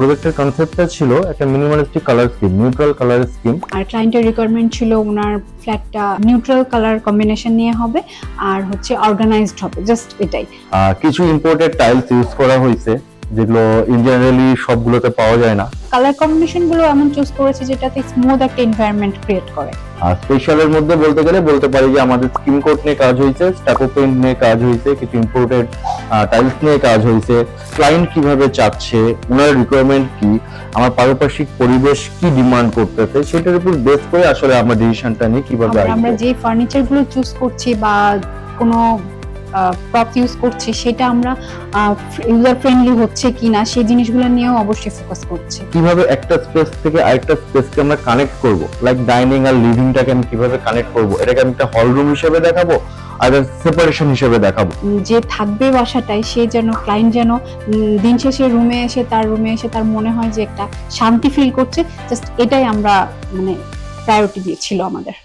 প্রজেক্টের কনসেপ্টটা ছিল একটা minimalistic colour scheme, neutral colour scheme. আর ক্লায়েন্টের রিকোয়ারমেন্ট ছিল ওনার ফ্ল্যাটটা নিউট্রাল কালার কম্বিনেশন নিয়ে হবে আর হচ্ছে অর্গানাইজড হবে, জাস্ট এটাই। কিছু ইম্পোর্টেড টাইলস ইউজ করা হয়েছে যেগুলো ইন জেনারেলি সবগুলোতে পাওয়া যায় না। কালার কম্বিনেশন গুলো এমন চুজ করেছে যেটাতে স্মুথ একটা এনভায়রনমেন্ট ক্রিয়েট করে। আর স্পেশালের মধ্যে বলতে গেলে বলতে পারি যে আমাদের স্কিম কোট নিয়ে কাজ হয়েছে, স্টাকো পেইন্ট নিয়ে কাজ হয়েছে, কিছু ইম্পোর্টেড টাইলস নিয়ে কাজ হয়েছে। ক্লায়েন্ট কিভাবে চাচ্ছে, ওনার রিকোয়ারমেন্ট কি, আমার পারিপার্শ্বিক পরিবেশ কি ডিমান্ড করতেছে, সেটার উপর বেস করে আসলে আমরা ডিসিশনটা নিই কিভাবে আমরা যে ফার্নিচার গুলো চুজ করছি বা কোনো প্রপ ইউজ করছি সেটা আমরা ইউজার ফ্রেন্ডলি হচ্ছে কিনা সেই জিনিসগুলো নিয়েও অবশ্যই ফোকাস করছি। কিভাবে একটা স্পেস থেকে আরেকটা স্পেসকে আমরা কানেক্ট করব, লাইক ডাইনিং আর লিভিংটাকে আমি কিভাবে কানেক্ট করব, এটাকে আমি একটা হল রুম হিসেবে দেখাবো আর সেপারেশন হিসেবে দেখাবো। যে থাকবে বাসাটায় সে যেন, ক্লায়েন্ট যেন দিন শেষে রুমে এসে তার মনে হয় যে একটা শান্তি ফিল করছে, জাস্ট এটাই আমরা মানে প্রায়োরিটি দিয়েছিল আমাদের।